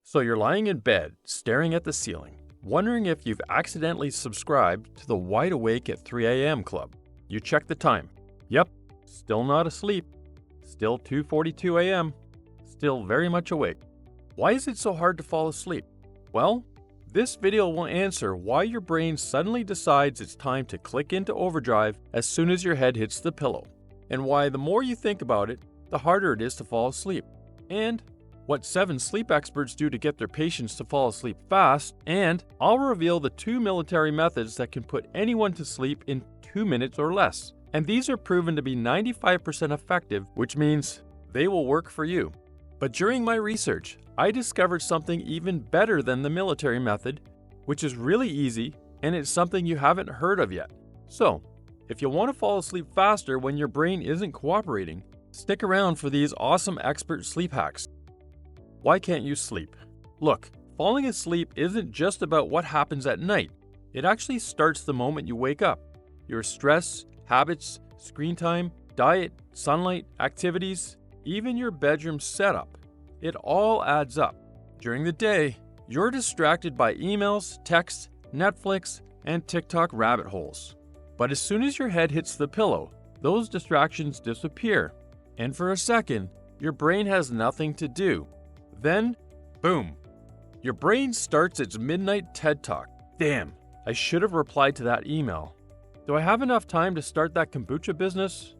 So you're lying in bed, staring at the ceiling, wondering if you've accidentally subscribed to the Wide Awake at 3 a.m. club. You check the time. Yep, still not asleep. Still 2:42 a.m. Still very much awake. Why is it so hard to fall asleep? Well, this video will answer why your brain suddenly decides it's time to click into overdrive as soon as your head hits the pillow, and why the more you think about it, the harder it is to fall asleep, and what 7 sleep experts do to get their patients to fall asleep fast, and I'll reveal the 2 military methods that can put anyone to sleep in 2 minutes or less. And these are proven to be 95% effective, which means they will work for you. But during my research, I discovered something even better than the military method, which is really easy, and it's something you haven't heard of yet. So, if you want to fall asleep faster when your brain isn't cooperating, stick around for these awesome expert sleep hacks. Why can't you sleep? Look, falling asleep isn't just about what happens at night. It actually starts the moment you wake up. Your stress, habits, screen time, diet, sunlight, activities, even your bedroom setup. It all adds up. During the day, you're distracted by emails, texts, Netflix, and TikTok rabbit holes. But as soon as your head hits the pillow, those distractions disappear. And for a second, your brain has nothing to do. Then, boom, your brain starts its midnight TED Talk. Damn, I should have replied to that email. Do I have enough time to start that kombucha business?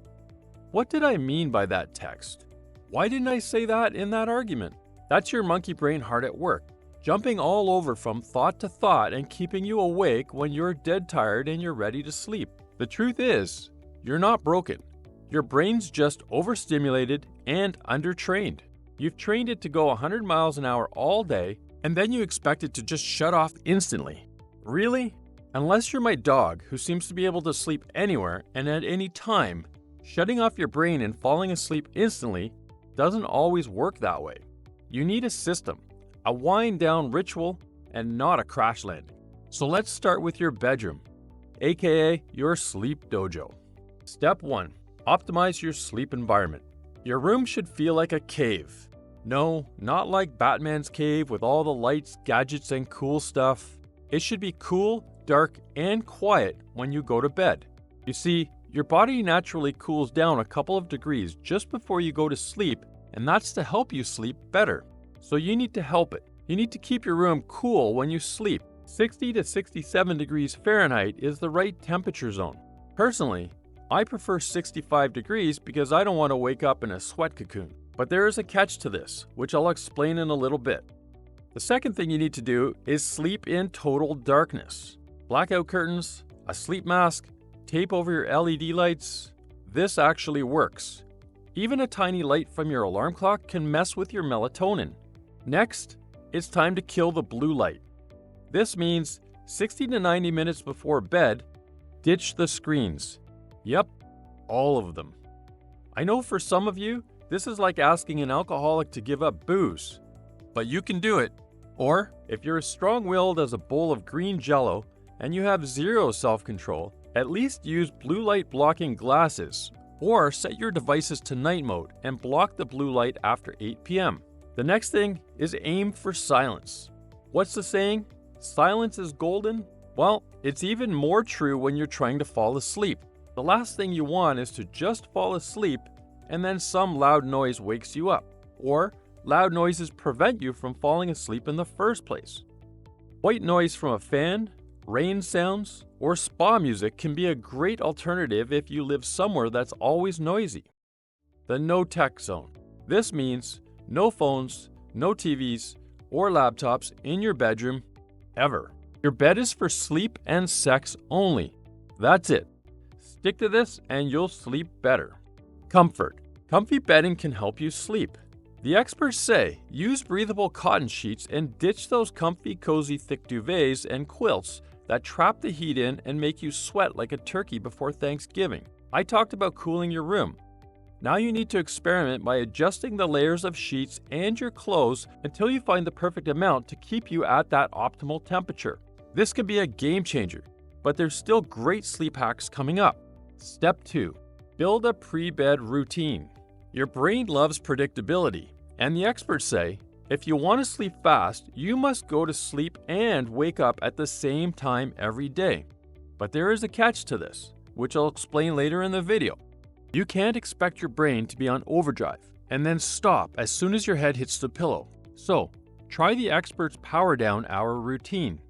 What did I mean by that text? Why didn't I say that in that argument? That's your monkey brain hard at work, jumping all over from thought to thought and keeping you awake when you're dead tired and you're ready to sleep. The truth is, you're not broken. Your brain's just overstimulated and undertrained. You've trained it to go 100 miles an hour all day, and then you expect it to just shut off instantly. Really? Unless you're my dog, who seems to be able to sleep anywhere and at any time, shutting off your brain and falling asleep instantly doesn't always work that way. You need a system, a wind-down ritual, and not a crash landing. So let's start with your bedroom, aka your sleep dojo. Step 1. Optimize your sleep environment. Your room should feel like a cave. No, not like Batman's cave with all the lights, gadgets, and cool stuff. It should be cool, dark, and quiet when you go to bed. You see, your body naturally cools down a couple of degrees just before you go to sleep, and that's to help you sleep better. So you need to help it. You need to keep your room cool when you sleep. 60 to 67 degrees Fahrenheit is the right temperature zone. Personally, I prefer 65 degrees because I don't want to wake up in a sweat cocoon. But there is a catch to this, which I'll explain in a little bit. The second thing you need to do is sleep in total darkness. Blackout curtains, a sleep mask, tape over your LED lights. This actually works. Even a tiny light from your alarm clock can mess with your melatonin. Next, it's time to kill the blue light. This means 60 to 90 minutes before bed, ditch the screens. Yep, all of them. I know for some of you, this is like asking an alcoholic to give up booze, but you can do it. Or, if you're as strong-willed as a bowl of green jello and you have zero self-control, at least use blue light blocking glasses, or set your devices to night mode and block the blue light after 8 p.m. The next thing is aim for silence. What's the saying? Silence is golden? Well, it's even more true when you're trying to fall asleep. The last thing you want is to just fall asleep and then some loud noise wakes you up, or loud noises prevent you from falling asleep in the first place. White noise from a fan, rain sounds, or spa music can be a great alternative if you live somewhere that's always noisy. The no tech zone. This means no phones, no TVs, or laptops in your bedroom ever. Your bed is for sleep and sex only. That's it. Stick to this and you'll sleep better. Comfort. Comfy bedding can help you sleep. The experts say use breathable cotton sheets and ditch those comfy, cozy, thick duvets and quilts that trap the heat in and make you sweat like a turkey before Thanksgiving. I talked about cooling your room. Now you need to experiment by adjusting the layers of sheets and your clothes until you find the perfect amount to keep you at that optimal temperature. This could be a game changer, but there's still great sleep hacks coming up. Step 2. Build a pre-bed routine. Your brain loves predictability, and the experts say If you want to sleep fast, you must go to sleep and wake up at the same time every day. But there is a catch to this, which I'll explain later in the video. You can't expect your brain to be on overdrive and then stop as soon as your head hits the pillow. So, try the expert's power down hour routine.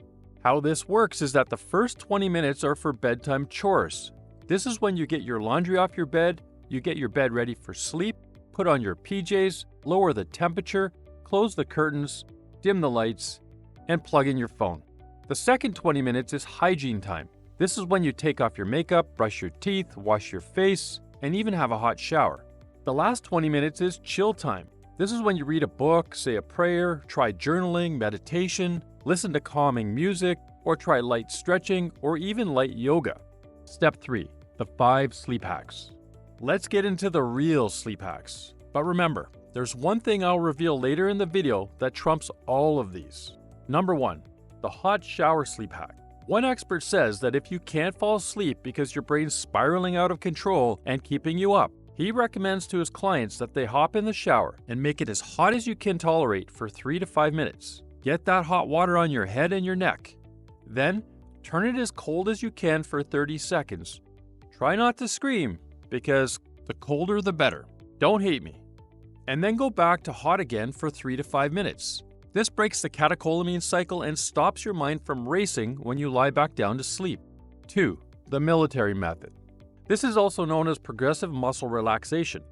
How this works is that the first 20 minutes are for bedtime chores. This is when you get your laundry off your bed, you get your bed ready for sleep, put on your PJs, lower the temperature, close the curtains, dim the lights, and plug in your phone. The second 20 minutes is hygiene time. This is when you take off your makeup, brush your teeth, wash your face, and even have a hot shower. The last 20 minutes is chill time. This is when you read a book, say a prayer, try journaling, meditation, listen to calming music, or try light stretching or even light yoga. Step 3. The 5 sleep hacks. Let's get into the real sleep hacks. But remember, there's one thing I'll reveal later in the video that trumps all of these. Number 1. The hot shower sleep hack. One expert says that if you can't fall asleep because your brain's spiraling out of control and keeping you up, he recommends to his clients that they hop in the shower and make it as hot as you can tolerate for 3 to 5 minutes. Get that hot water on your head and your neck. Then, turn it as cold as you can for 30 seconds. Try not to scream, because the colder the better. Don't hate me. And then go back to hot again for 3 to 5 minutes. This breaks the catecholamine cycle and stops your mind from racing when you lie back down to sleep. 2. The military method. This is also known as progressive muscle relaxation.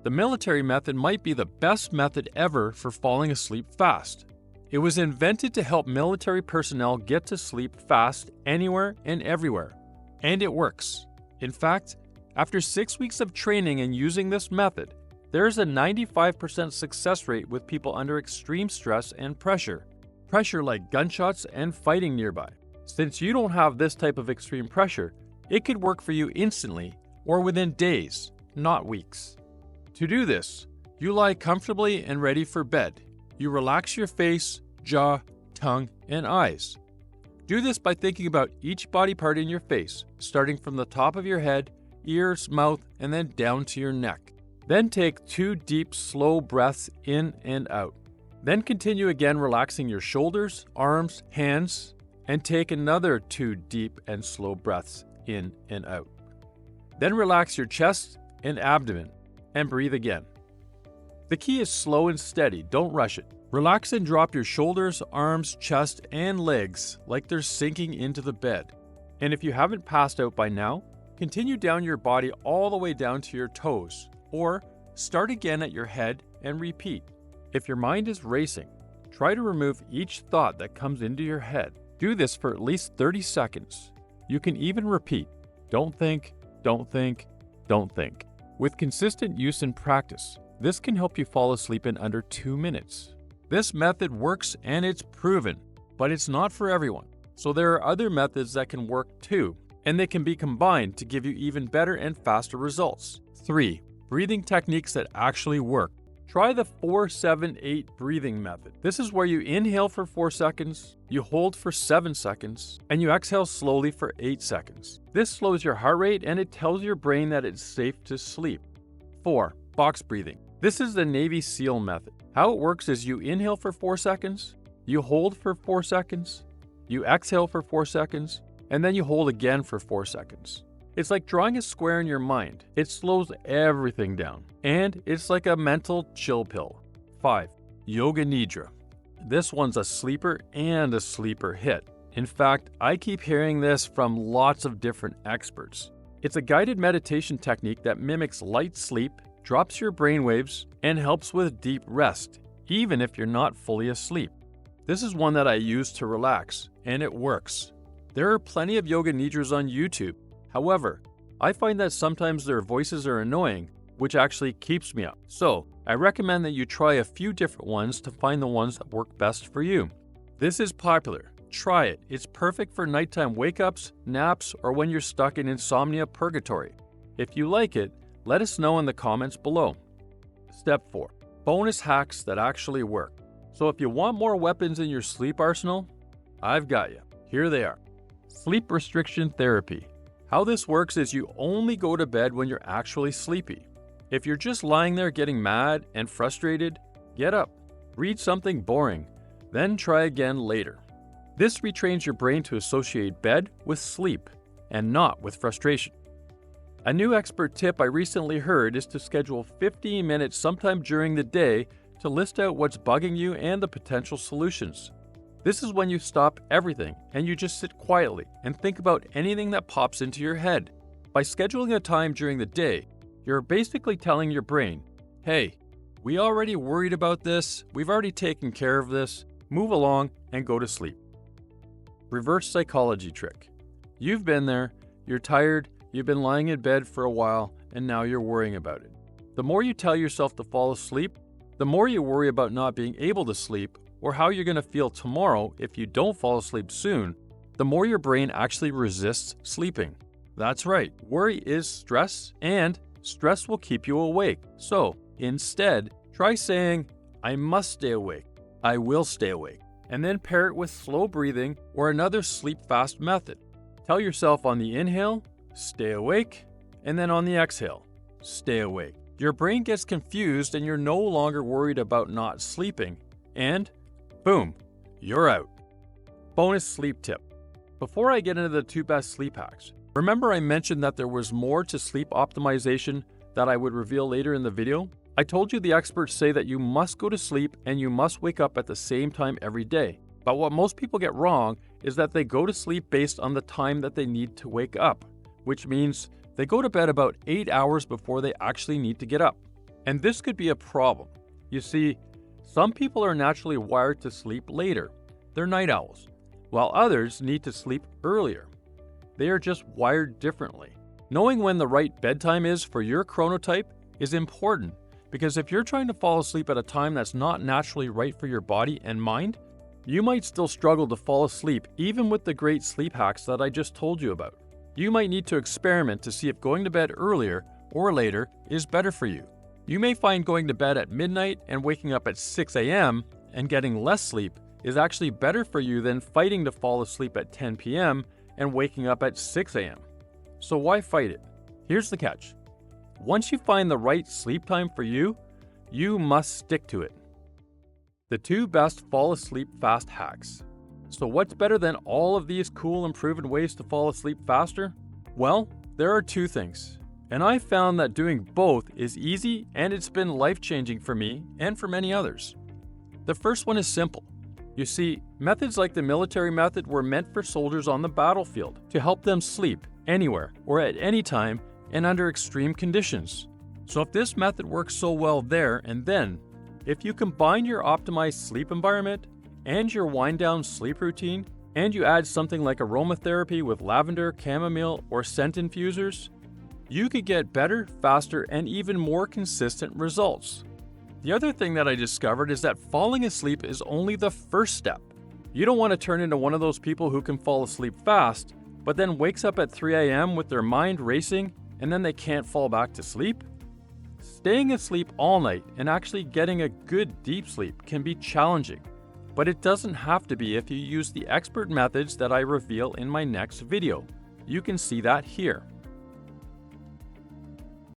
The military method might be the best method ever for falling asleep fast. It was invented to help military personnel get to sleep fast anywhere and everywhere. And it works. In fact, after 6 weeks of training and using this method, there's a 95% success rate with people under extreme stress and pressure. Pressure like gunshots and fighting nearby. Since you don't have this type of extreme pressure, it could work for you instantly or within days, not weeks. To do this, you lie comfortably and ready for bed. You relax your face, jaw, tongue, and eyes. Do this by thinking about each body part in your face, starting from the top of your head, ears, mouth, and then down to your neck. Then take 2 deep, slow breaths in and out. Then continue again relaxing your shoulders, arms, hands, and take another 2 deep and slow breaths in and out. Then relax your chest and abdomen and breathe again. The key is slow and steady, don't rush it. Relax and drop your shoulders, arms, chest, and legs like they're sinking into the bed. And if you haven't passed out by now, continue down your body all the way down to your toes, or start again at your head and repeat. If your mind is racing, try to remove each thought that comes into your head. Do this for at least 30 seconds. You can even repeat, don't think, don't think, don't think. With consistent use and practice, this can help you fall asleep in under 2 minutes. This method works and it's proven, but it's not for everyone. So there are other methods that can work too, and they can be combined to give you even better and faster results. 3. Breathing techniques that actually work. Try the 4-7-8 breathing method. This is where you inhale for 4 seconds, you hold for 7 seconds, and you exhale slowly for 8 seconds. This slows your heart rate and it tells your brain that it's safe to sleep. 4. Box breathing. This is the Navy SEAL method. How it works is you inhale for 4 seconds, you hold for 4 seconds, you exhale for 4 seconds, and then you hold again for 4 seconds. It's like drawing a square in your mind. It slows everything down, and it's like a mental chill pill. 5. Yoga Nidra. This one's a sleeper and a sleeper hit. In fact, I keep hearing this from lots of different experts. It's a guided meditation technique that mimics light sleep, drops your brainwaves, and helps with deep rest, even if you're not fully asleep. This is one that I use to relax, and it works. There are plenty of yoga nidras on YouTube. However, I find that sometimes their voices are annoying, which actually keeps me up. So, I recommend that you try a few different ones to find the ones that work best for you. This is popular. Try it. It's perfect for nighttime wake-ups, naps, or when you're stuck in insomnia purgatory. If you like it, let us know in the comments below. Step 4. Bonus hacks that actually work. So if you want more weapons in your sleep arsenal, I've got you. Here they are. Sleep restriction therapy. How this works is you only go to bed when you're actually sleepy. If you're just lying there getting mad and frustrated, get up. Read something boring, then try again later. This retrains your brain to associate bed with sleep and not with frustration. A new expert tip I recently heard is to schedule 15 minutes sometime during the day to list out what's bugging you and the potential solutions. This is when you stop everything and you just sit quietly and think about anything that pops into your head. By scheduling a time during the day, you're basically telling your brain, hey, we already worried about this, we've already taken care of this, move along and go to sleep. Reverse psychology trick. You've been there, you're tired, you've been lying in bed for a while, and now you're worrying about it. The more you tell yourself to fall asleep, the more you worry about not being able to sleep or how you're going to feel tomorrow if you don't fall asleep soon, the more your brain actually resists sleeping. That's right, worry is stress, and stress will keep you awake. So, instead, try saying, I must stay awake, I will stay awake, and then pair it with slow breathing or another sleep fast method. Tell yourself on the inhale, stay awake, and then on the exhale, stay awake. Your brain gets confused and you're no longer worried about not sleeping, and boom, you're out. Bonus sleep tip. Before I get into the 2 best sleep hacks, remember I mentioned that there was more to sleep optimization that I would reveal later in the video? I told you the experts say that you must go to sleep and you must wake up at the same time every day. But what most people get wrong is that they go to sleep based on the time that they need to wake up, which means they go to bed about 8 hours before they actually need to get up. And this could be a problem. You see, some people are naturally wired to sleep later. They're night owls, while others need to sleep earlier. They are just wired differently. Knowing when the right bedtime is for your chronotype is important, because if you're trying to fall asleep at a time that's not naturally right for your body and mind, you might still struggle to fall asleep even with the great sleep hacks that I just told you about. You might need to experiment to see if going to bed earlier or later is better for you. You may find going to bed at midnight and waking up at 6 a.m. and getting less sleep is actually better for you than fighting to fall asleep at 10 p.m. and waking up at 6 a.m. So why fight it? Here's the catch. Once you find the right sleep time for you, you must stick to it. The 2 best fall asleep fast hacks. So what's better than all of these cool and proven ways to fall asleep faster? Well, there are 2 things. And I found that doing both is easy and it's been life-changing for me and for many others. The first one is simple. You see, methods like the military method were meant for soldiers on the battlefield to help them sleep anywhere or at any time and under extreme conditions. So if this method works so well there and then, if you combine your optimized sleep environment and your wind-down sleep routine, and you add something like aromatherapy with lavender, chamomile, or scent infusers, you could get better, faster, and even more consistent results. The other thing that I discovered is that falling asleep is only the first step. You don't want to turn into one of those people who can fall asleep fast, but then wakes up at 3 a.m. with their mind racing, and then they can't fall back to sleep. Staying asleep all night and actually getting a good deep sleep can be challenging, but it doesn't have to be if you use the expert methods that I reveal in my next video. You can see that here.